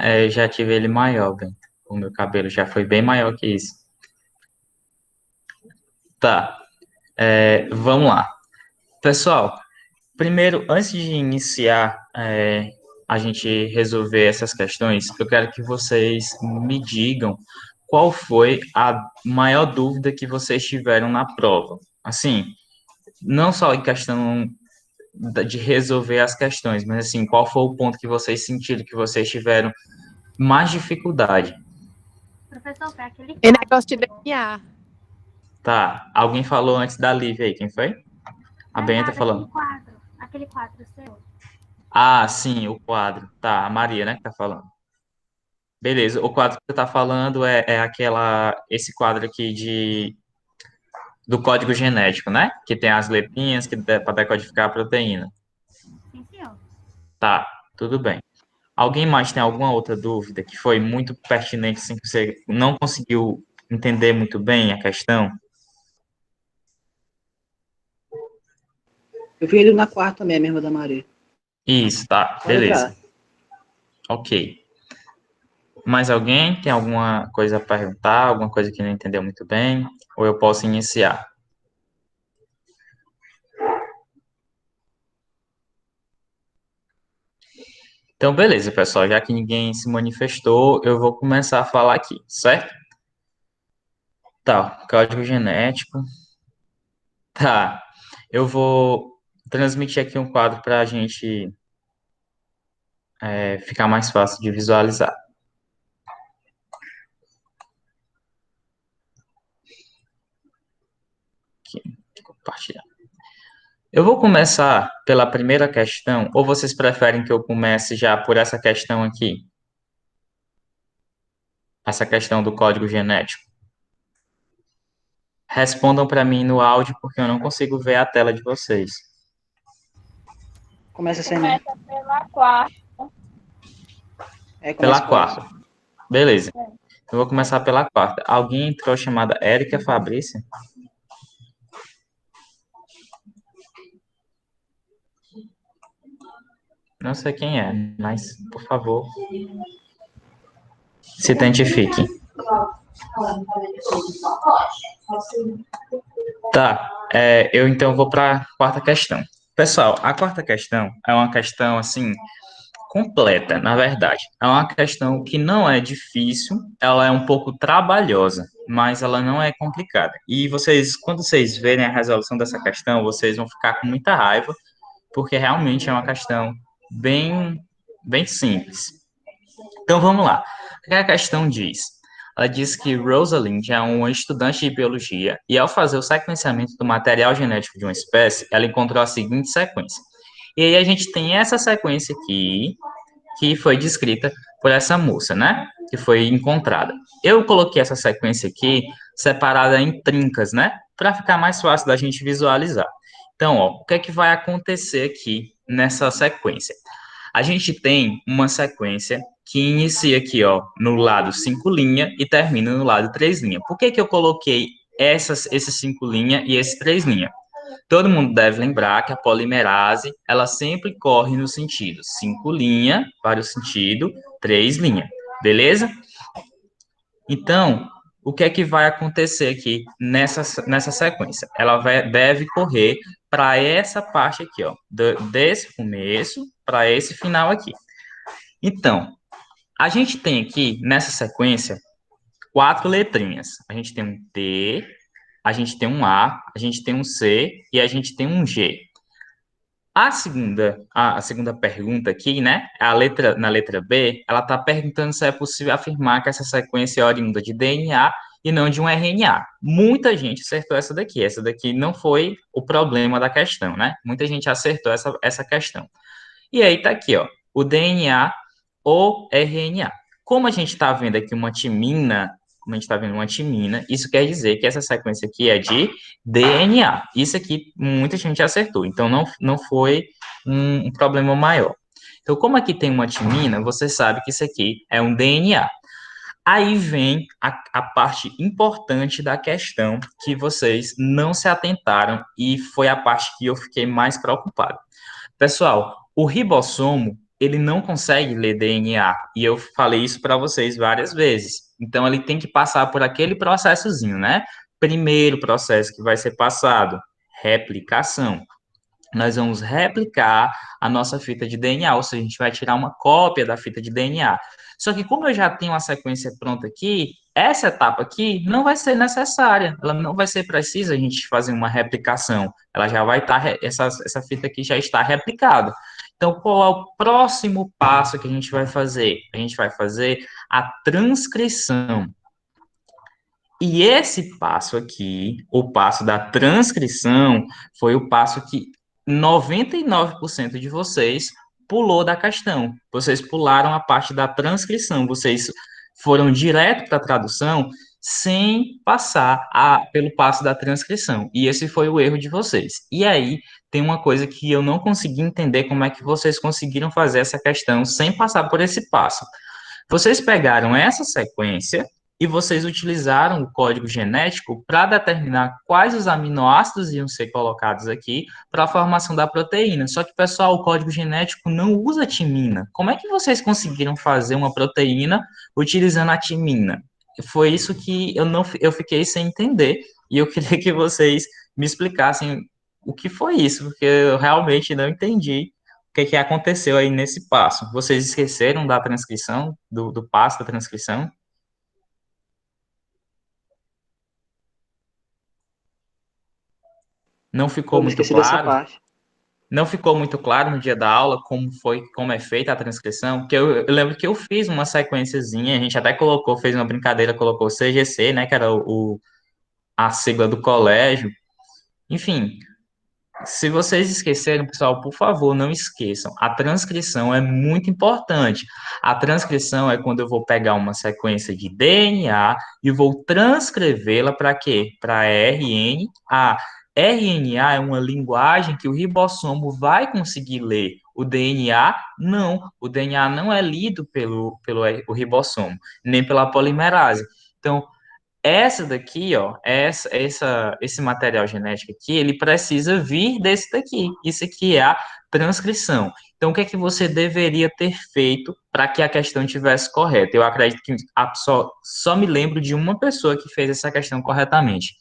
Eu já tive ele maior, bem. O meu cabelo já foi bem maior que isso. Tá, vamos lá. Pessoal, primeiro, antes de iniciar a gente resolver essas questões, eu quero que vocês me digam qual foi a maior dúvida que vocês tiveram na prova. Assim, não só em questão de resolver as questões, mas assim, qual foi o ponto que vocês sentiram que vocês tiveram mais dificuldade? Professor, foi aquele É quadro negócio de seu. DNA. Tá, alguém falou antes da Lívia aí, quem foi? A Não é Benta nada, aquele falando. quadro. Aquele quadro seu. Ah, sim, o quadro. Tá, a Maria, né, que tá falando. Beleza, o quadro que você tá falando esse quadro aqui do código genético, né? Que tem as letrinhas que para decodificar a proteína. Sim, senhor. Tá, tudo bem. Alguém mais tem alguma outra dúvida que foi muito pertinente, assim, que você não conseguiu entender muito bem a questão? Eu vi ele na quarta também, a mesma da Maria. Isso, tá, Pode beleza. entrar. Ok. Mais alguém tem alguma coisa a perguntar, alguma coisa que não entendeu muito bem? Ou eu posso iniciar? Então, beleza, pessoal. Já que ninguém se manifestou, eu vou começar a falar aqui, certo? Tá, código genético. Tá, eu vou transmitir aqui um quadro para a gente ficar mais fácil de visualizar. Aqui, compartilhar. Eu vou começar pela primeira questão, ou vocês preferem que eu comece já por essa questão aqui? Essa questão do código genético. Respondam para mim no áudio, porque eu não consigo ver a tela de vocês. Começa sem mim. Começa pela quarta. Começa Pela com ela. quarta. Beleza. Eu vou começar pela quarta. Alguém entrou chamada Érica Fabrícia? Não sei quem é, mas, por favor, se identifique. Tá, eu então vou para a quarta questão. Pessoal, a quarta questão é uma questão, assim, completa, na verdade. É uma questão que não é difícil, ela é um pouco trabalhosa, mas ela não é complicada. E vocês, quando vocês verem a resolução dessa questão, vocês vão ficar com muita raiva, porque realmente é uma questão bem, bem simples. Então vamos lá. O que a questão diz? Ela diz que Rosalind é uma estudante de biologia e, ao fazer o sequenciamento do material genético de uma espécie, ela encontrou a seguinte sequência. E aí a gente tem essa sequência aqui, que foi descrita por essa moça, né? Que foi encontrada. Eu coloquei essa sequência aqui separada em trincas, né? Para ficar mais fácil da gente visualizar. Então, ó, o que é que vai acontecer aqui nessa sequência? A gente tem uma sequência que inicia aqui, ó, no lado 5 linha e termina no lado 3 linha. Por que que eu coloquei esses 5 linha e esses 3 linha? Todo mundo deve lembrar que a polimerase, ela sempre corre no sentido 5 linha para o sentido 3 linha, beleza? Então, o que é que vai acontecer aqui nessa sequência? Ela deve correr para essa parte aqui, ó, desse começo para esse final aqui. Então, a gente tem aqui, nessa sequência, 4 letrinhas. A gente tem um T, a gente tem um A, a gente tem um C e a gente tem um G. A segunda pergunta aqui, né? Na letra B, ela está perguntando se é possível afirmar que essa sequência é oriunda de DNA e não de um RNA. Muita gente acertou essa daqui. Essa daqui não foi o problema da questão, né? Muita gente acertou essa questão. E aí tá aqui, ó, o DNA ou RNA. Como a gente está vendo aqui uma timina, isso quer dizer que essa sequência aqui é de DNA. Isso aqui muita gente acertou, então não foi um problema maior. Então, como aqui tem uma timina, você sabe que isso aqui é um DNA. Aí vem a parte importante da questão que vocês não se atentaram e foi a parte que eu fiquei mais preocupado. Pessoal, o ribossomo, ele não consegue ler DNA. E eu falei isso para vocês várias vezes. Então, ele tem que passar por aquele processozinho, né? Primeiro processo que vai ser passado, replicação. Nós vamos replicar a nossa fita de DNA, ou seja, a gente vai tirar uma cópia da fita de DNA. Só que como eu já tenho a sequência pronta aqui, essa etapa aqui não vai ser necessária, ela não vai ser precisa a gente fazer uma replicação, ela já vai estar, essa fita aqui já está replicada. Então, qual é o próximo passo que a gente vai fazer? A gente vai fazer a transcrição. E esse passo aqui, o passo da transcrição, foi o passo que 99% de vocês pulou da questão. Vocês pularam a parte da transcrição, vocês foram direto para a tradução sem passar pelo passo da transcrição. E esse foi o erro de vocês. E aí, tem uma coisa que eu não consegui entender como é que vocês conseguiram fazer essa questão sem passar por esse passo. Vocês pegaram essa sequência e vocês utilizaram o código genético para determinar quais os aminoácidos iam ser colocados aqui para a formação da proteína. Só que, pessoal, o código genético não usa timina. Como é que vocês conseguiram fazer uma proteína utilizando a timina? Foi isso que eu fiquei sem entender e eu queria que vocês me explicassem o que foi isso, porque eu realmente não entendi que aconteceu aí nesse passo. Vocês esqueceram da transcrição, do passo da transcrição? Não ficou Eu me muito esqueci dessa claro? parte. Não ficou muito claro no dia da aula como é feita a transcrição? Porque eu lembro que eu fiz uma sequenciazinha, a gente até colocou, fez uma brincadeira, colocou CGC, né, que era a sigla do colégio. Enfim, se vocês esqueceram, pessoal, por favor, não esqueçam. A transcrição é muito importante. A transcrição é quando eu vou pegar uma sequência de DNA e vou transcrevê-la para quê? Para RNA. RNA é uma linguagem que o ribossomo vai conseguir ler. O DNA, não. O DNA não é lido pelo o ribossomo, nem pela polimerase. Então, essa daqui, ó, esse material genético aqui, ele precisa vir desse daqui. Isso aqui é a transcrição. Então, o que é que você deveria ter feito para que a questão estivesse correta? Eu acredito que só me lembro de uma pessoa que fez essa questão corretamente.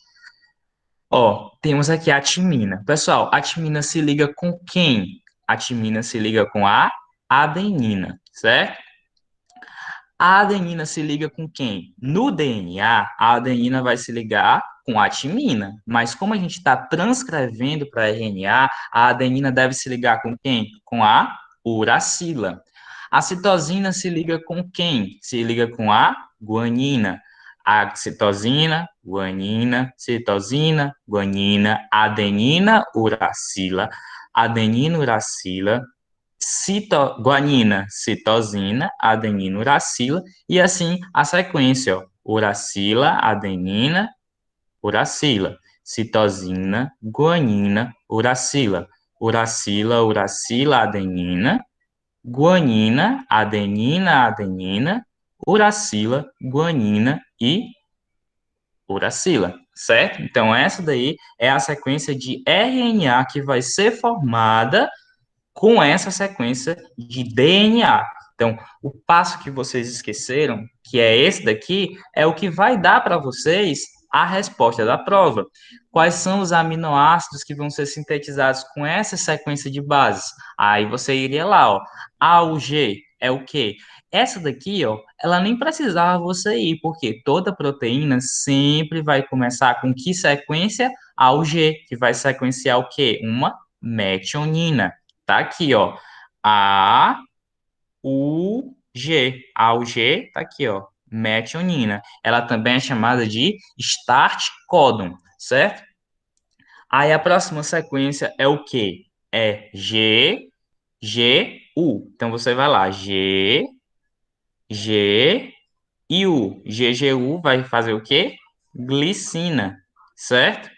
Ó, temos aqui a timina. Pessoal, a timina se liga com quem? A timina se liga com a adenina, certo? A adenina se liga com quem? No DNA, a adenina vai se ligar com a timina, mas como a gente está transcrevendo para RNA, a adenina deve se ligar com quem? Com a uracila. A citosina se liga com quem? Se liga com a guanina. A citosina, guanina, citosina, guanina, adenina, uracila, adenina, uracila, guanina, citosina, adenina, uracila, e assim a sequência, ó, uracila, adenina, uracila, citosina, guanina, uracila, uracila, uracila, adenina, guanina, adenina, adenina, uracila, guanina e uracila, certo? Então, essa daí é a sequência de RNA que vai ser formada com essa sequência de DNA. Então, o passo que vocês esqueceram, que é esse daqui, é o que vai dar para vocês a resposta da prova. Quais são os aminoácidos que vão ser sintetizados com essa sequência de bases? Aí você iria lá, ó, A, U, G é o quê? Essa daqui, ó, ela nem precisava você ir, porque toda proteína sempre vai começar com que sequência? A, U, G, que vai sequenciar o quê? Uma metionina. Tá aqui, ó. A, U, G. A, U, G, tá aqui, ó. Metionina. Ela também é chamada de start codon, certo? Aí a próxima sequência é o quê? É G, G, U. Então você vai lá, G, G e U. G, G, U vai fazer o quê? Glicina, certo?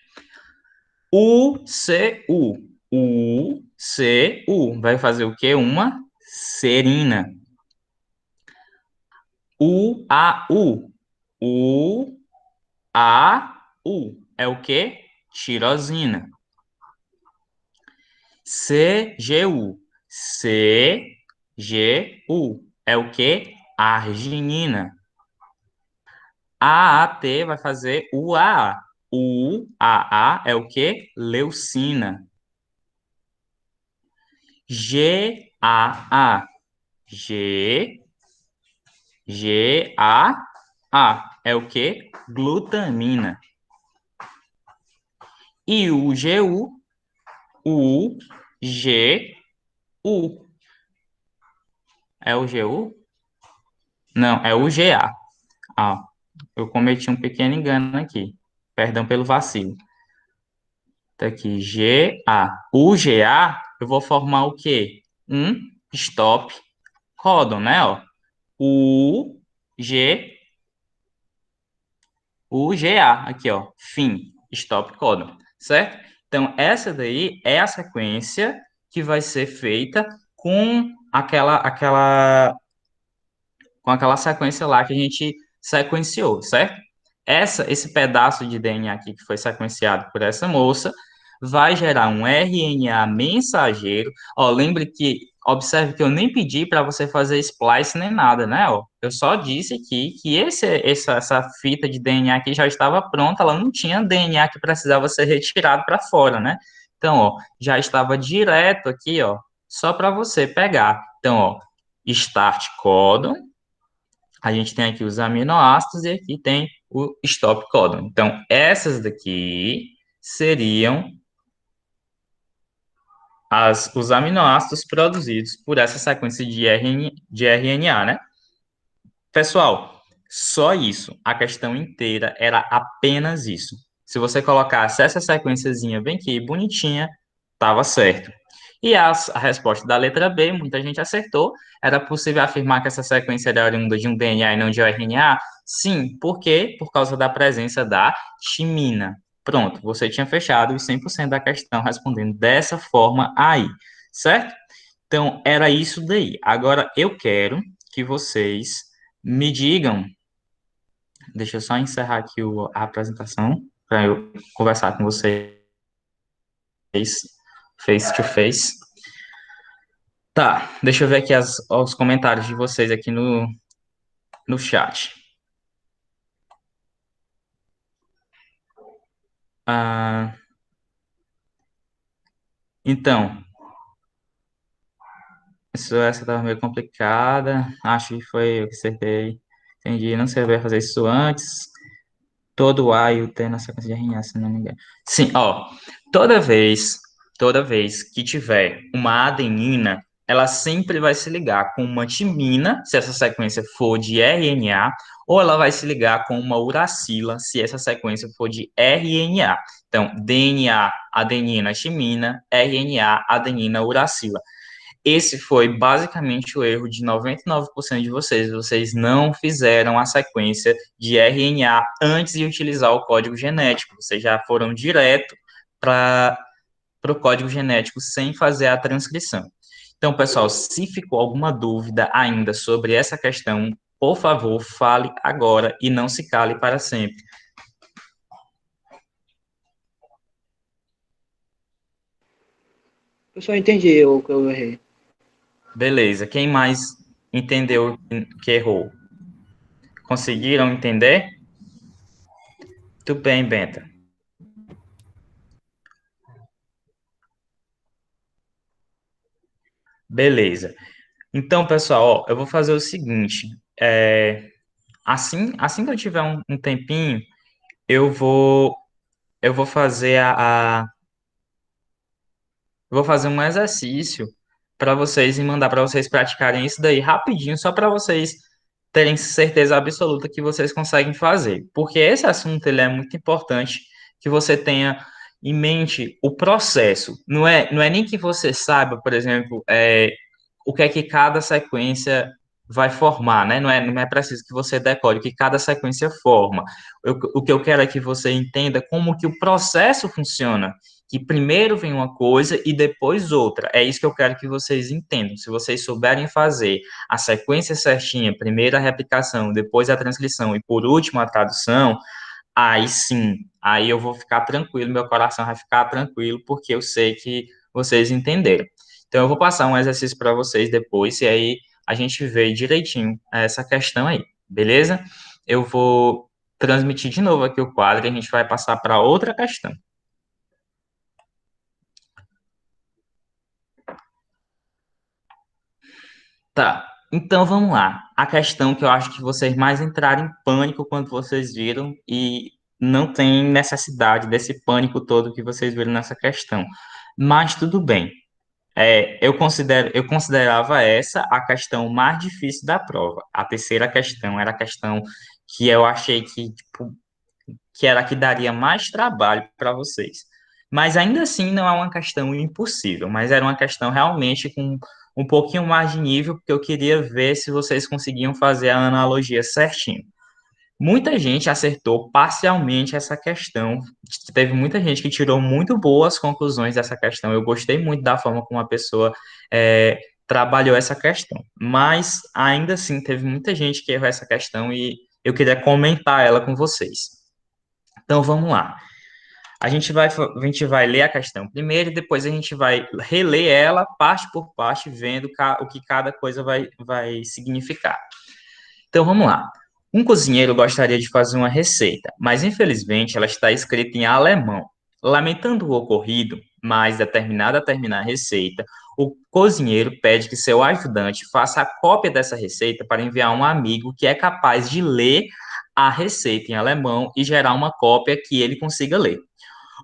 U, C, U. U, C, U. Vai fazer o quê? Uma serina. U, A, U. U, A, U. É o quê? Tirosina. C, G, U. C, G-U. É o quê? Arginina. AAT vai fazer UAA. UAA é o quê? Leucina. GAA. G, GAA é o quê? Glutamina. E o GU, U, G, U. É o GU? Não, é o GA. Ah, eu cometi um pequeno engano aqui. Perdão pelo vacilo. Tá aqui, GA. O GA, eu vou formar o quê? Um stop códon, né? Ó. O, G, o GA, aqui, ó. Fim, stop códon, certo? Então, essa daí é a sequência que vai ser feita com aquela sequência lá que a gente sequenciou, certo? Esse pedaço de DNA aqui que foi sequenciado por essa moça vai gerar um RNA mensageiro. Ó, lembre que, observe que eu nem pedi para você fazer splice nem nada, né? Ó, eu só disse aqui que essa fita de DNA aqui já estava pronta, ela não tinha DNA que precisava ser retirado para fora, né? Então, ó, já estava direto aqui, ó, só para você pegar. Então, ó, start codon, a gente tem aqui os aminoácidos e aqui tem o stop codon. Então, essas daqui seriam os aminoácidos produzidos por essa sequência de RNA, né? Pessoal, só isso. A questão inteira era apenas isso. Se você colocasse essa sequenciazinha bem aqui, bonitinha, estava certo. E a resposta da letra B, muita gente acertou. Era possível afirmar que essa sequência era oriunda de um DNA e não de um RNA? Sim. Por quê? Por causa da presença da timina. Pronto, você tinha fechado os 100% da questão respondendo dessa forma aí, certo? Então, era isso daí. Agora, eu quero que vocês me digam. Deixa eu só encerrar aqui a apresentação para eu conversar com vocês face to face. Tá, deixa eu ver aqui os comentários de vocês aqui no chat. Ah, então, essa estava meio complicada. Acho que foi eu que acertei. Entendi, não sei, vai fazer isso antes. Todo A e o T na sequência de RNA, se não me engano. Sim, ó. Toda vez, toda vez que tiver uma adenina, ela sempre vai se ligar com uma timina, se essa sequência for de RNA, ou ela vai se ligar com uma uracila, se essa sequência for de RNA. Então, DNA, adenina, timina, RNA, adenina, uracila. Esse foi basicamente o erro de 99% de vocês. Vocês não fizeram a sequência de RNA antes de utilizar o código genético. Vocês já foram direto para o código genético sem fazer a transcrição. Então, pessoal, se ficou alguma dúvida ainda sobre essa questão, por favor, fale agora e não se cale para sempre. Eu só entendi o que eu errei. Beleza. Quem mais entendeu que errou? Conseguiram entender? Tudo bem, Benta. Beleza. Então, pessoal, ó, eu vou fazer o seguinte. Assim que eu tiver um tempinho, eu vou, eu vou fazer eu vou fazer um exercício para vocês e mandar para vocês praticarem isso daí rapidinho, só para vocês terem certeza absoluta que vocês conseguem fazer. Porque esse assunto ele é muito importante que você tenha em mente o processo. Não é nem que você saiba, por exemplo, o que é que cada sequência vai formar, né? Não é preciso que você decore o que cada sequência forma. O que eu quero é que você entenda como que o processo funciona, que primeiro vem uma coisa e depois outra. É isso que eu quero que vocês entendam. Se vocês souberem fazer a sequência certinha, primeiro a replicação, depois a transcrição e por último a tradução, aí sim, aí eu vou ficar tranquilo, meu coração vai ficar tranquilo, porque eu sei que vocês entenderam. Então, eu vou passar um exercício para vocês depois, e aí a gente vê direitinho essa questão aí, beleza? Eu vou transmitir de novo aqui o quadro e a gente vai passar para outra questão. Tá, então vamos lá. A questão que eu acho que vocês mais entraram em pânico quando vocês viram e não tem necessidade desse pânico todo que vocês viram nessa questão. Mas tudo bem. Eu considerava essa a questão mais difícil da prova. A terceira questão era a questão que eu achei que, tipo, que era a que daria mais trabalho para vocês. Mas ainda assim não é uma questão impossível, mas era uma questão realmente com um pouquinho mais de nível, porque eu queria ver se vocês conseguiam fazer a analogia certinho. Muita gente acertou parcialmente essa questão. Teve muita gente que tirou muito boas conclusões dessa questão. Eu gostei muito da forma como a pessoa trabalhou essa questão. Mas ainda assim teve muita gente que errou essa questão e eu queria comentar ela com vocês. Então vamos lá. A gente vai ler a questão primeiro e depois a gente vai reler ela parte por parte, vendo o que cada coisa vai significar. Então vamos lá. Um cozinheiro gostaria de fazer uma receita, mas infelizmente ela está escrita em alemão. Lamentando o ocorrido, mas determinado a terminar a receita, o cozinheiro pede que seu ajudante faça a cópia dessa receita para enviar a um amigo que é capaz de ler a receita em alemão e gerar uma cópia que ele consiga ler.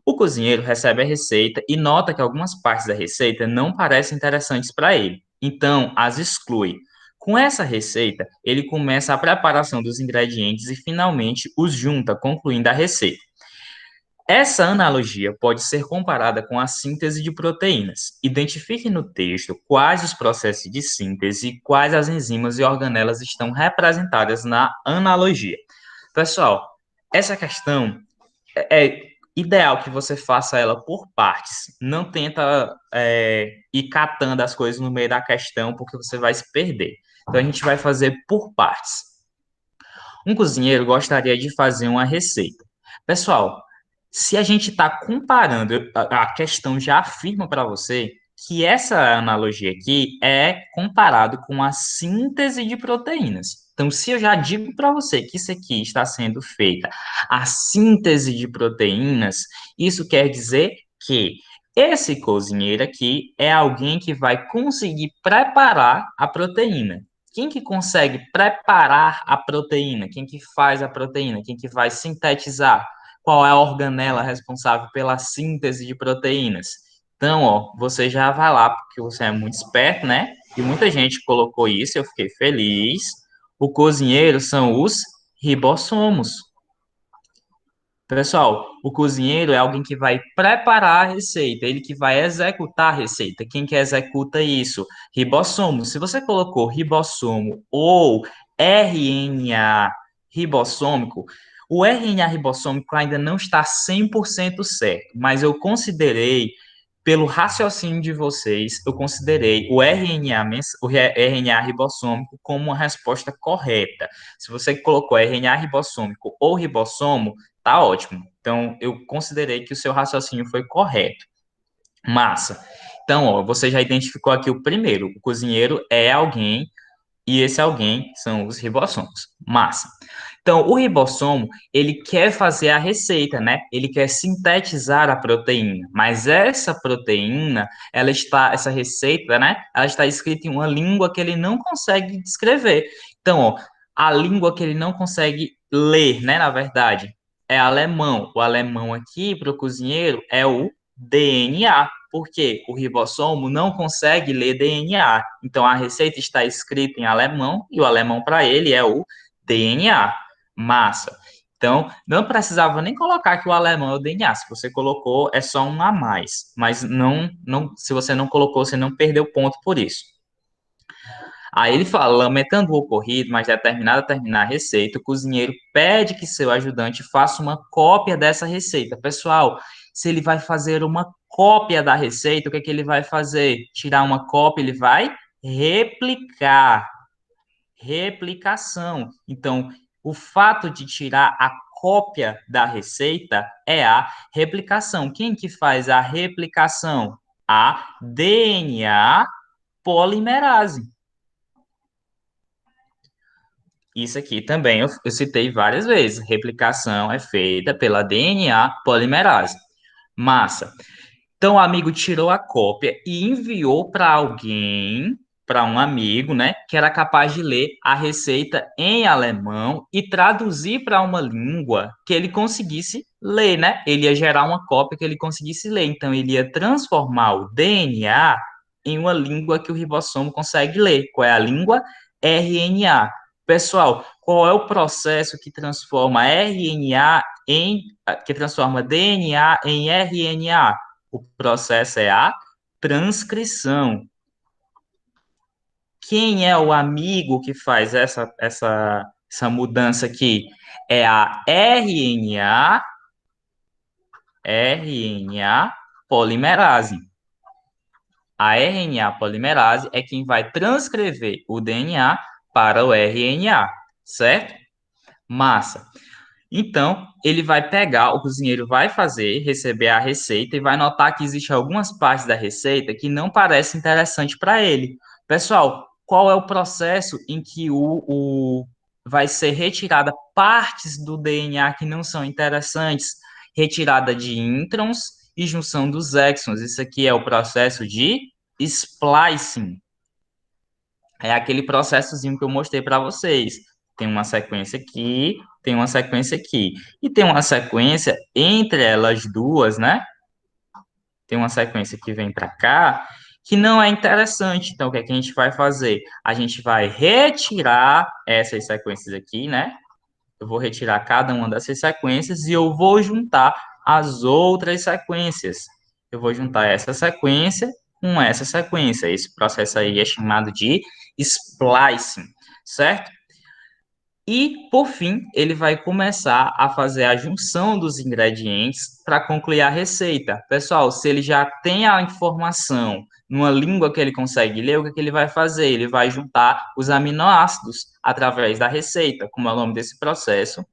O cozinheiro recebe a receita e nota que algumas partes da receita não parecem interessantes para ele, então as exclui. Com essa receita, ele começa a preparação dos ingredientes e finalmente os junta, concluindo a receita. Essa analogia pode ser comparada com a síntese de proteínas. Identifique no texto quais os processos de síntese e quais as enzimas e organelas estão representadas na analogia. Pessoal, essa questão é ideal que você faça ela por partes. Não tenta ir catando as coisas no meio da questão, porque você vai se perder. Então, a gente vai fazer por partes. Um cozinheiro gostaria de fazer uma receita. Pessoal, se a gente está comparando, a questão já afirma para você que essa analogia aqui é comparado com a síntese de proteínas. Então, se eu já digo para você que isso aqui está sendo feita a síntese de proteínas, isso quer dizer que esse cozinheiro aqui é alguém que vai conseguir preparar a proteína. Quem que consegue preparar a proteína? Quem que faz a proteína? Quem que vai sintetizar? Qual é a organela responsável pela síntese de proteínas? Então, ó, você já vai lá, porque você é muito esperto, né? E muita gente colocou isso, eu fiquei feliz. O cozinheiro são os ribossomos. Pessoal, o cozinheiro é alguém que vai preparar a receita, ele que vai executar a receita. Quem que executa isso? Ribossomo. Se você colocou ribossomo ou RNA ribossômico, o RNA ribossômico ainda não está 100% certo, mas eu considerei, pelo raciocínio de vocês, eu considerei o RNA ribossômico como uma resposta correta. Se você colocou RNA ribossômico ou ribossomo, tá ótimo. Então, eu considerei que o seu raciocínio foi correto. Massa. Então, ó, você já identificou aqui o primeiro. O cozinheiro é alguém, e esse alguém são os ribossomos. Massa. Então, o ribossomo, ele quer fazer a receita, né? Ele quer sintetizar a proteína, mas essa proteína, essa receita, né? Ela está escrita em uma língua que ele não consegue descrever. Então, ó, a língua que ele não consegue ler, né? Na verdade, é alemão. O alemão aqui, para o cozinheiro, é o DNA. Porque o ribossomo não consegue ler DNA. Então, a receita está escrita em alemão e o alemão para ele é o DNA. Massa. Então, não precisava nem colocar que o alemão é o DNA. Se você colocou, é só um a mais. Mas se você não colocou, você não perdeu ponto por isso. Aí ele fala, lamentando o ocorrido, mas determinado a terminar a receita, o cozinheiro pede que seu ajudante faça uma cópia dessa receita. Pessoal, se ele vai fazer uma cópia da receita, o que é que ele vai fazer? Tirar uma cópia, ele vai replicar. Replicação. Então, o fato de tirar a cópia da receita é a replicação. Quem que faz a replicação? a DNA polimerase. Isso aqui também eu citei várias vezes. Replicação é feita pela DNA polimerase. Massa. Então, o amigo tirou a cópia e enviou para alguém, para um amigo, né, que era capaz de ler a receita em alemão e traduzir para uma língua que ele conseguisse ler, né? Ele ia gerar uma cópia que ele conseguisse ler. Então, ele ia transformar o DNA em uma língua que o ribossomo consegue ler. Qual é a língua? RNA. Pessoal, qual é o processo que transforma RNA que transforma DNA em RNA? O processo é a transcrição. Quem é o amigo que faz essa mudança aqui? É a RNA polimerase. A RNA polimerase é quem vai transcrever o DNA para o RNA, certo? Massa. Então, ele vai pegar, o cozinheiro vai fazer, receber a receita e vai notar que existem algumas partes da receita que não parecem interessantes para ele. Pessoal, qual é o processo em que vai ser retirada partes do DNA que não são interessantes? Retirada de introns e junção dos exons. Isso aqui é o processo de splicing. É aquele processozinho que eu mostrei para vocês. Tem uma sequência aqui, tem uma sequência aqui. E tem uma sequência entre elas duas, né? Tem uma sequência que vem para cá, que não é interessante. Então, o que é que a gente vai fazer? A gente vai retirar essas sequências aqui, né? Eu vou retirar cada uma dessas sequências e eu vou juntar as outras sequências. Eu vou juntar essa sequência com essa sequência. Esse processo aí é chamado de splicing, certo? E, por fim, ele vai começar a fazer a junção dos ingredientes para concluir a receita. Pessoal, se ele já tem a informação numa língua que ele consegue ler, o que é que ele vai fazer? Ele vai juntar os aminoácidos através da receita. Como é o nome desse processo?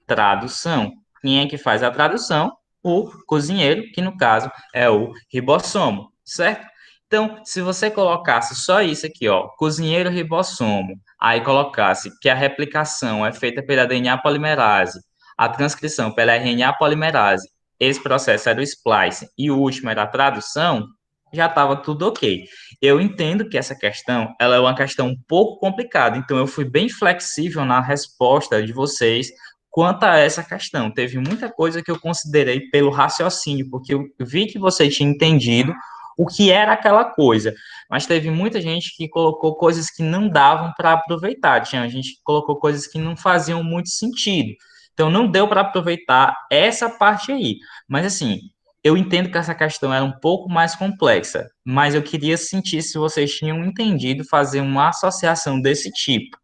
Tradução. Quem é que faz a tradução? O cozinheiro, que no caso é o ribossomo, certo? Então, se você colocasse só isso aqui, ó, cozinheiro ribossomo, aí colocasse que a replicação é feita pela DNA polimerase, a transcrição pela RNA polimerase, esse processo era o splice e o último era a tradução, já estava tudo ok. Eu entendo que essa questão, ela é uma questão um pouco complicada, então eu fui bem flexível na resposta de vocês quanto a essa questão. Teve muita coisa que eu considerei pelo raciocínio, porque eu vi que você tinha entendido o que era aquela coisa, mas teve muita gente que colocou coisas que não davam para aproveitar, tinha gente que colocou coisas que não faziam muito sentido. Então não deu para aproveitar essa parte aí. Mas assim, eu entendo que essa questão era um pouco mais complexa, mas eu queria sentir se vocês tinham entendido fazer uma associação desse tipo.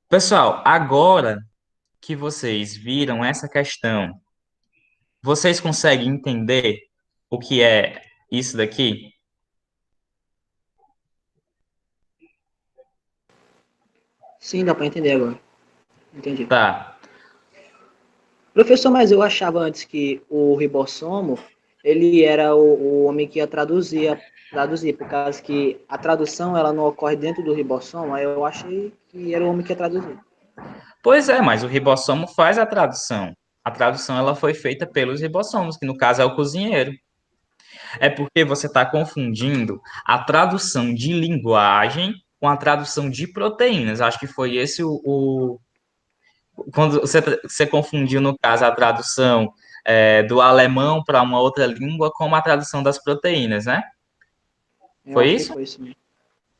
Pessoal, agora que vocês viram essa questão, vocês conseguem entender o que é isso daqui? Sim, dá para entender agora. Entendi. Tá. Professor, mas eu achava antes que o ribossomo, ele era o homem que ia traduzir, por causa que a tradução ela não ocorre dentro do ribossomo, aí eu achei que era o homem que ia traduzir. Pois é, mas o ribossomo faz a tradução. A tradução ela foi feita pelos ribossomos, que no caso é o cozinheiro. É porque você está confundindo a tradução de linguagem com a tradução de proteínas. Acho que foi esse quando você confundiu, no caso, a tradução do alemão para uma outra língua com a tradução das proteínas, né? Eu Foi acho que isso? foi isso mesmo.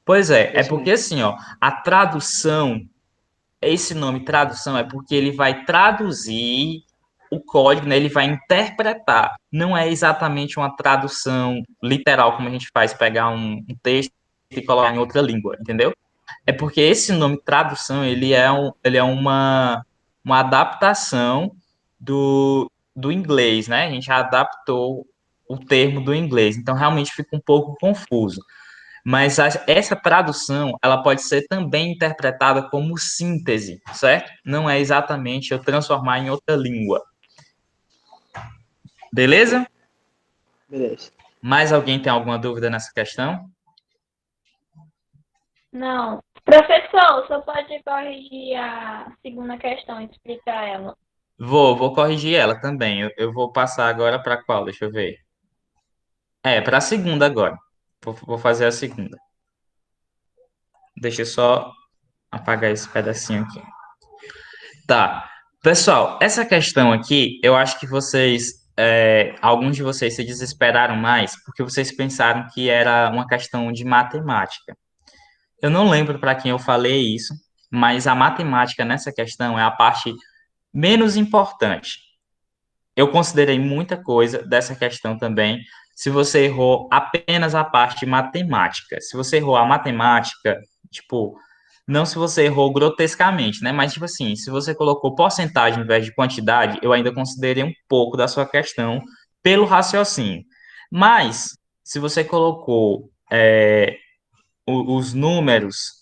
Pois é, Foi é isso porque mesmo. assim, ó, a tradução, esse nome tradução é porque ele vai traduzir o código, né? Ele vai interpretar. Não é exatamente uma tradução literal, como a gente faz, pegar um texto e colocar em outra língua, entendeu? É porque esse nome tradução, ele é uma adaptação do inglês, né? A gente adaptou o termo do inglês, então realmente fica um pouco confuso. Mas essa tradução, ela pode ser também interpretada como síntese, certo? Não é exatamente eu transformar em outra língua. Beleza? Beleza. Mais alguém tem alguma dúvida nessa questão? Não. Professor, só pode corrigir a segunda questão, explicar ela. Vou corrigir ela também. Eu vou passar agora para qual? Deixa eu ver. Para a segunda agora. Vou fazer a segunda. Deixa eu só apagar esse pedacinho aqui. Tá. Pessoal, essa questão aqui, eu acho que alguns de vocês se desesperaram mais porque vocês pensaram que era uma questão de matemática. Eu não lembro para quem eu falei isso, mas a matemática nessa questão é a parte menos importante. Eu considerei muita coisa dessa questão também. Se você errou apenas a parte matemática, se você errou a matemática, tipo, não se você errou grotescamente, né? Mas, tipo assim, se você colocou porcentagem ao invés de quantidade, eu ainda considerei um pouco da sua questão pelo raciocínio. Mas, se você colocou os números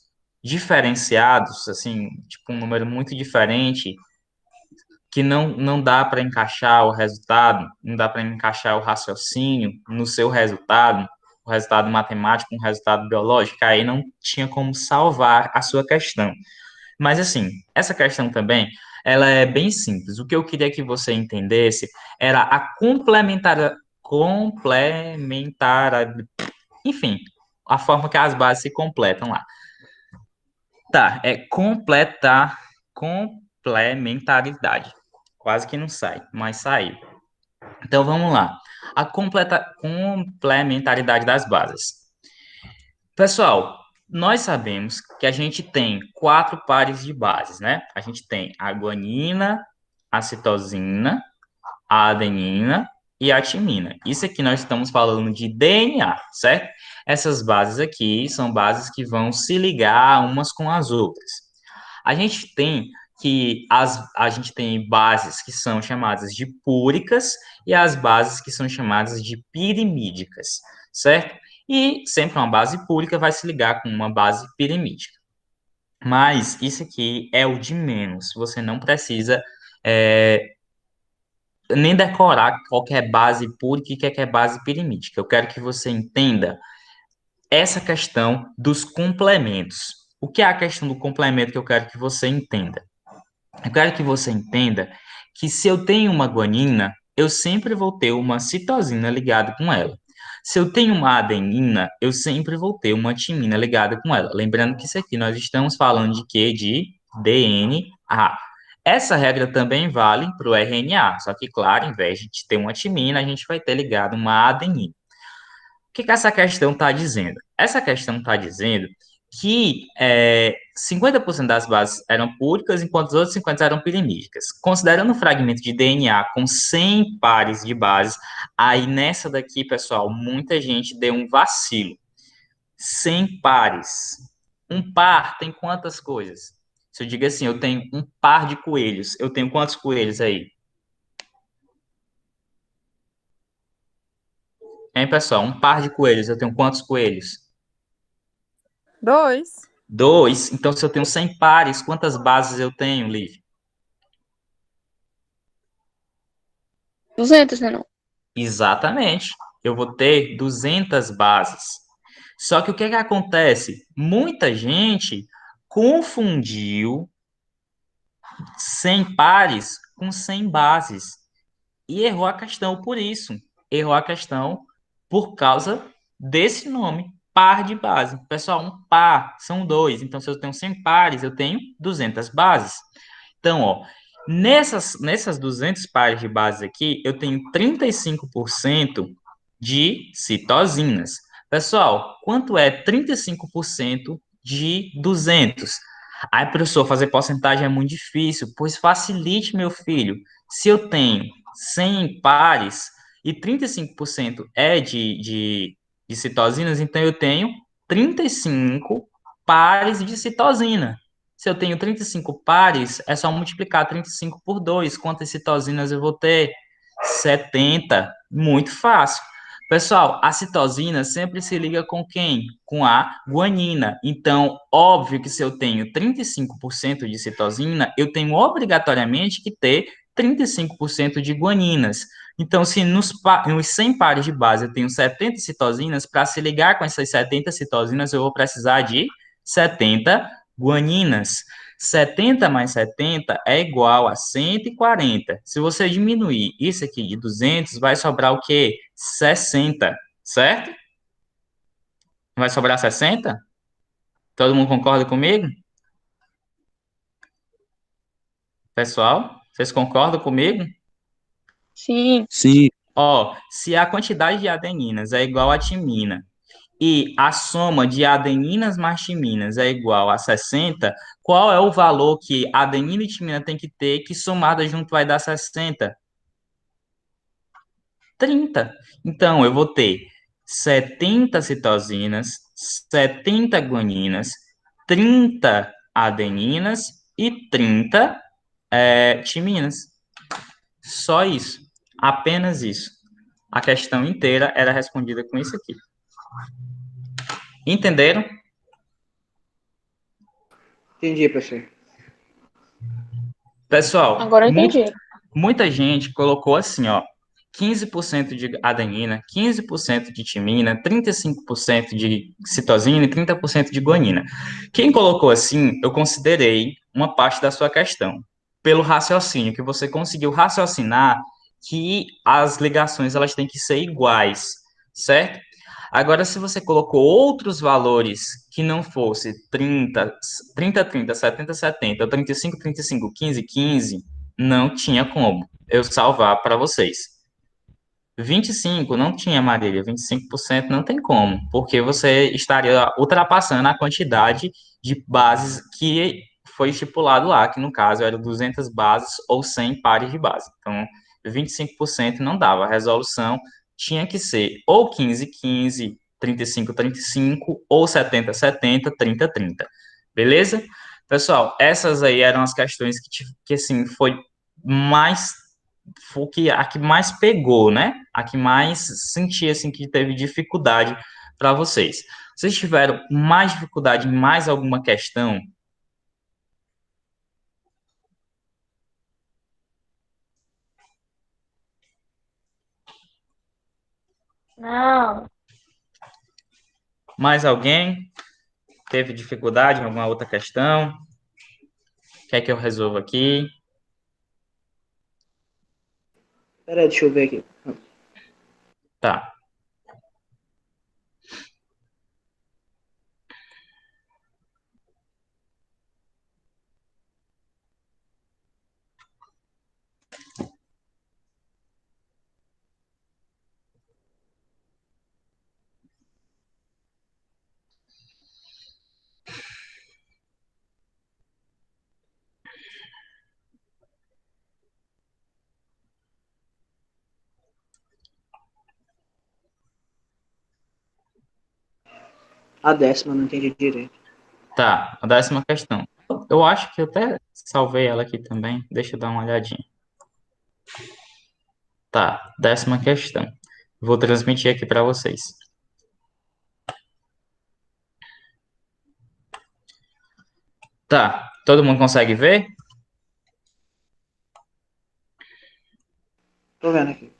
diferenciados, assim, tipo, um número muito diferente, que não dá para encaixar o resultado, não dá para encaixar o raciocínio no seu resultado, o resultado matemático, um resultado biológico, aí não tinha como salvar a sua questão. Mas assim, essa questão também, ela é bem simples. O que eu queria que você entendesse era a enfim, a forma que as bases se completam lá. Tá, complementaridade. Quase que não sai, mas saiu. Então vamos lá. A complementaridade das bases. Pessoal, nós sabemos que a gente tem 4 pares de bases, né? A gente tem a guanina, a citosina, a adenina e a timina. Isso aqui nós estamos falando de DNA, certo? Essas bases aqui são bases que vão se ligar umas com as outras. A gente tem a gente tem bases que são chamadas de púricas e as bases que são chamadas de pirimídicas, certo? E sempre uma base púrica vai se ligar com uma base pirimídica. Mas isso aqui é o de menos. Você não precisa nem decorar qualquer base púrica e qualquer base pirimídica. Eu quero que você entenda essa questão dos complementos. O que é a questão do complemento que eu quero que você entenda? Eu quero que você entenda que se eu tenho uma guanina, eu sempre vou ter uma citosina ligada com ela. Se eu tenho uma adenina, eu sempre vou ter uma timina ligada com ela. Lembrando que isso aqui nós estamos falando de quê? De DNA. Essa regra também vale para o RNA, só que, claro, em vez de ter uma timina, a gente vai ter ligado uma adenina. O que essa questão está dizendo? Essa questão está dizendo que 50% das bases eram púricas, enquanto os outros 50% eram pirimídicas. Considerando um fragmento de DNA com 100 pares de bases, aí nessa daqui, pessoal, muita gente deu um vacilo. 100 pares. Um par tem quantas coisas? Se eu digo assim, eu tenho um par de coelhos, eu tenho quantos coelhos aí? Hein, pessoal? Um par de coelhos, eu tenho quantos coelhos? 2. 2. Então, se eu tenho 100 pares, quantas bases eu tenho, Liv? 200, né, não? Exatamente. Eu vou ter 200 bases. Só que o que que acontece? Muita gente confundiu 100 pares com 100 bases e errou a questão por isso. Errou a questão por causa desse nome, par de base. Pessoal, um par são 2. Então, se eu tenho 100 pares, eu tenho 200 bases. Então, ó, nessas 200 pares de bases aqui, eu tenho 35% de citosinas. Pessoal, quanto é 35% de 200? Aí, professor, fazer porcentagem é muito difícil, pois facilite, meu filho. Se eu tenho 100 pares e 35% é de citosinas, então eu tenho 35 pares de citosina. Se eu tenho 35 pares, é só multiplicar 35 por 2. Quantas citosinas eu vou ter? 70. Muito fácil. Pessoal, a citosina sempre se liga com quem? Com a guanina. Então, óbvio que se eu tenho 35% de citosina, eu tenho obrigatoriamente que ter 35% de guaninas. Então, se nos 100 pares de base eu tenho 70 citosinas, para se ligar com essas 70 citosinas, eu vou precisar de 70 guaninas. 70 mais 70 é igual a 140. Se você diminuir isso aqui de 200, vai sobrar o quê? 60, certo? Vai sobrar 60? Todo mundo concorda comigo? Pessoal, vocês concordam comigo? Sim. Sim, Ó, se a quantidade de adeninas é igual a timina e a soma de adeninas mais timinas é igual a 60, qual é o valor que adenina e timina tem que ter que somada junto vai dar 60? 30. Então, eu vou ter 70 citosinas, 70 guaninas, 30 adeninas e 30 timinas. Só isso. Apenas isso. A questão inteira era respondida com isso aqui. Entenderam? Entendi, professor. Pessoal, Agora eu entendi. muita gente colocou assim, ó, 15% de adenina, 15% de timina, 35% de citosina e 30% de guanina. Quem colocou assim, eu considerei uma parte da sua questão, pelo raciocínio, que você conseguiu raciocinar que as ligações elas têm que ser iguais, certo? Agora, se você colocou outros valores que não fosse 30, 70, 70, ou 35, 35, 15, 15, não tinha como eu salvar para vocês. 25 não tinha, Marília, 25% não tem como, porque você estaria ultrapassando a quantidade de bases que foi estipulado lá, que no caso eram 200 bases ou 100 pares de base. Então, 25% não dava. A resolução tinha que ser ou 15, 15, 35, 35, ou 70, 70, 30, 30. Beleza? Pessoal, essas aí eram as questões que assim, a que mais pegou, né? A que mais senti assim que teve dificuldade para vocês. Vocês tiveram mais dificuldade em mais alguma questão? Não. Mais alguém teve dificuldade em alguma outra questão? Quer que eu resolva aqui? Peraí, deixa eu ver aqui. Tá. A décima, não entendi direito. Tá, a 10ª questão. Eu acho que eu até salvei ela aqui também. Deixa eu dar uma olhadinha. Tá, 10ª questão. Vou transmitir aqui para vocês. Tá, todo mundo consegue ver? Tô vendo aqui.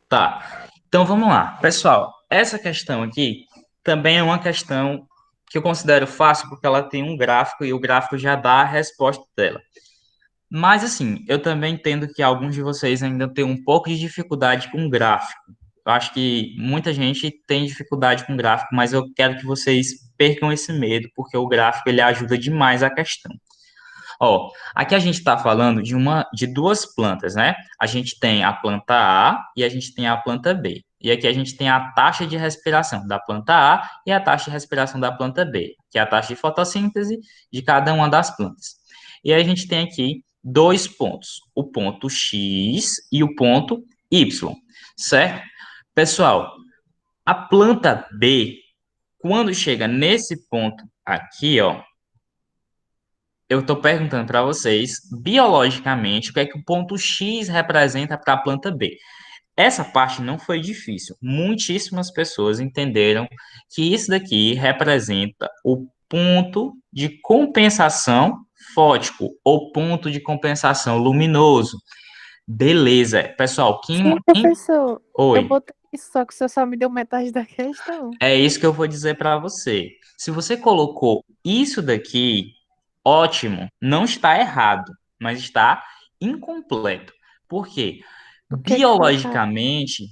Tá, então vamos lá. Pessoal, essa questão aqui também é uma questão que eu considero fácil porque ela tem um gráfico e o gráfico já dá a resposta dela. Mas assim, eu também entendo que alguns de vocês ainda têm um pouco de dificuldade com gráfico. Eu acho que muita gente tem dificuldade com gráfico, mas eu quero que vocês percam esse medo, porque o gráfico ele ajuda demais a questão. Ó, aqui a gente está falando de duas plantas, né? A gente tem a planta A e a gente tem a planta B. E aqui a gente tem a taxa de respiração da planta A e a taxa de respiração da planta B, que é a taxa de fotossíntese de cada uma das plantas. E aí a gente tem aqui dois pontos, o ponto X e o ponto Y, certo? Pessoal, a planta B, quando chega nesse ponto aqui, ó, eu estou perguntando para vocês, biologicamente, o que é que o ponto X representa para a planta B. Essa parte não foi difícil. Muitíssimas pessoas entenderam que isso daqui representa o ponto de compensação fótico ou ponto de compensação luminoso Beleza. Pessoal, Sim, quem... professor. Eu Oi. botei isso, só que o senhor só me deu metade da questão. É isso que eu vou dizer para você. Se você colocou isso daqui, ótimo, não está errado, mas está incompleto. Por quê? O que que foi errado?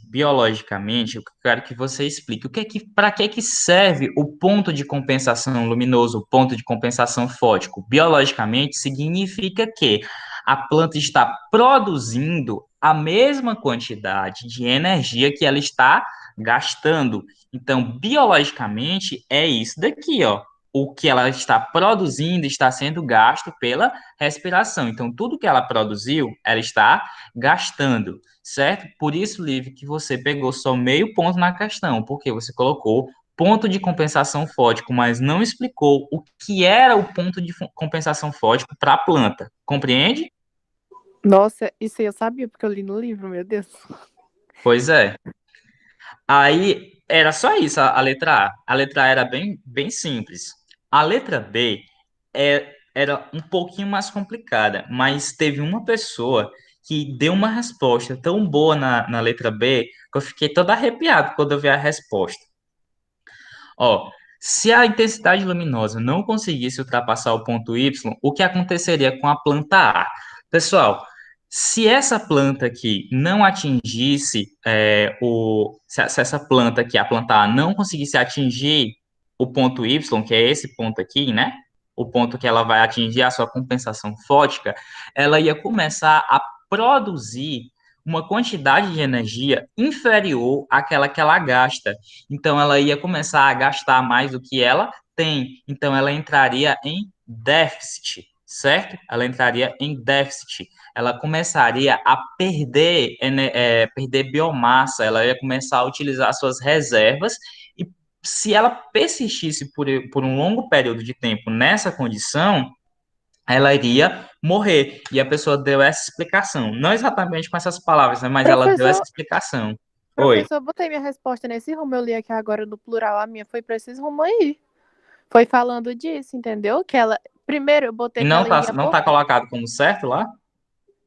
Biologicamente, eu quero que você explique para que serve o ponto de compensação luminoso, o ponto de compensação fótico. Biologicamente significa que a planta está produzindo a mesma quantidade de energia que ela está gastando. Então, biologicamente, é isso daqui, ó. O que ela está produzindo está sendo gasto pela respiração. Então, tudo que ela produziu, ela está gastando, certo? Por isso, Liv, que você pegou só meio ponto na questão, porque você colocou ponto de compensação fótico, mas não explicou o que era o ponto de compensação fótico para a planta. Compreende? Nossa, isso aí eu sabia, porque eu li no livro, meu Deus. Pois é. Aí era só isso, a letra A. A letra A era bem simples. A letra B era um pouquinho mais complicada, mas teve uma pessoa que deu uma resposta tão boa na letra B que eu fiquei todo arrepiado quando eu vi a resposta. Ó, se a intensidade luminosa não conseguisse ultrapassar o ponto Y, o que aconteceria com a planta A? Pessoal, se essa planta aqui não atingisse se essa planta aqui, a planta A, não conseguisse atingir o ponto Y, que é esse ponto aqui, né? O ponto que ela vai atingir a sua compensação fótica, ela ia começar a produzir uma quantidade de energia inferior àquela que ela gasta. Então, ela ia começar a gastar mais do que ela tem. Então, ela entraria em déficit, certo? Ela entraria em déficit. Ela começaria a perder biomassa. Ela ia começar a utilizar suas reservas. E se ela persistisse por um longo período de tempo nessa condição, ela iria morrer. E a pessoa deu essa explicação. Não exatamente com essas palavras, né? Mas ela deu essa Professor, explicação. Oi. professor, eu botei minha resposta nesse rumo. Eu li aqui agora no plural, a minha foi pra esse rumo aí. Foi falando disso, entendeu? Que ela. Primeiro eu E botei que ela iria não tá morrer. colocado como certo lá?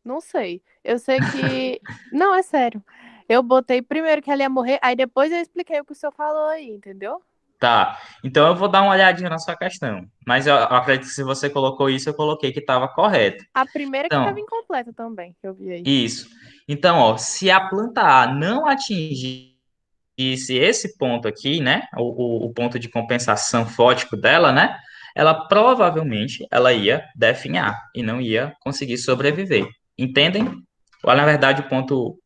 Não sei. Eu sei que. Não, é sério. Eu botei primeiro que ela ia morrer, aí depois eu expliquei o que o senhor falou aí, entendeu? Tá. Então eu vou dar uma olhadinha na sua questão. Mas eu acredito que se você colocou isso, eu coloquei que estava correto. A primeira que tava Então, incompleta também, que eu vi aí. isso. Então, ó, se a planta A não atingisse esse ponto aqui, né? O ponto de compensação fótico dela, né? Ela provavelmente ela ia definhar e não ia conseguir sobreviver. Entendem? Ou, na verdade, o ponto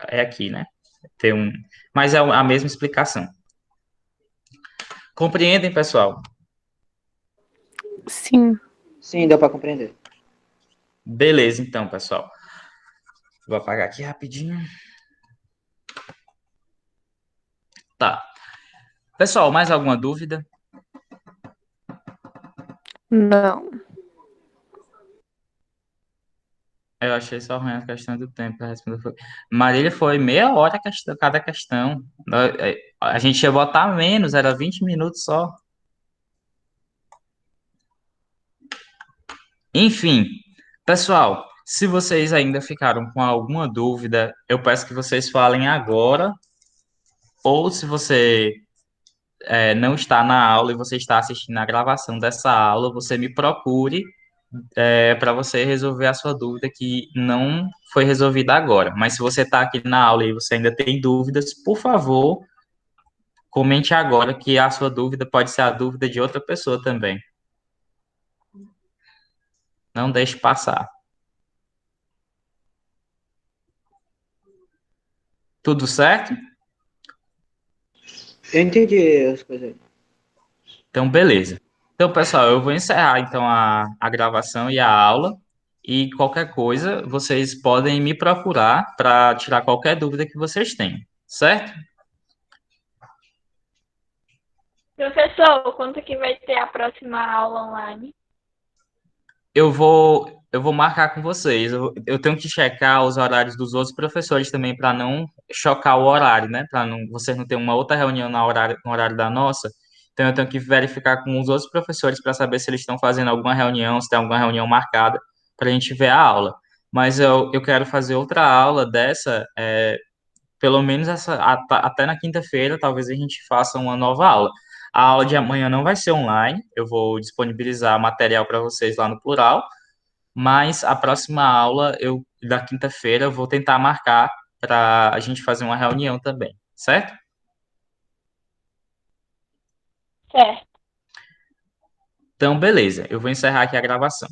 é aqui, né? Tem um... Mas é a mesma explicação. Compreendem, pessoal? Sim. Sim, deu para compreender. Beleza, então, pessoal. Vou apagar aqui rapidinho. Tá. Pessoal, mais alguma dúvida? Não. Eu achei só ruim a questão do tempo para responder. Marília foi meia hora cada questão. A gente ia botar menos, era 20 minutos só. Enfim, pessoal, se vocês ainda ficaram com alguma dúvida, eu peço que vocês falem agora, ou se você não está na aula e você está assistindo a gravação dessa aula, você me procure para você resolver a sua dúvida que não foi resolvida agora. Mas se você está aqui na aula e você ainda tem dúvidas, por favor, comente agora que a sua dúvida pode ser a dúvida de outra pessoa também. Não deixe passar. Tudo certo? Eu entendi as coisas aí. Então, beleza. Então, pessoal, eu vou encerrar então a gravação e a aula. E qualquer coisa, vocês podem me procurar para tirar qualquer dúvida que vocês tenham, certo? Professor, quando que vai ter a próxima aula online? Eu vou marcar com vocês. Eu tenho que checar os horários dos outros professores também para não chocar o horário, né? Para não vocês não terem uma outra reunião no horário da nossa. Então eu tenho que verificar com os outros professores para saber se eles estão fazendo alguma reunião, se tem alguma reunião marcada para a gente ver a aula. mas eu quero fazer outra aula dessa, pelo menos até na quinta-feira, talvez a gente faça uma nova aula. A aula de amanhã não vai ser online, eu vou disponibilizar material para vocês lá no Plural, mas a próxima aula, da quinta-feira, eu vou tentar marcar para a gente fazer uma reunião também, certo? Certo. Então, beleza, eu vou encerrar aqui a gravação.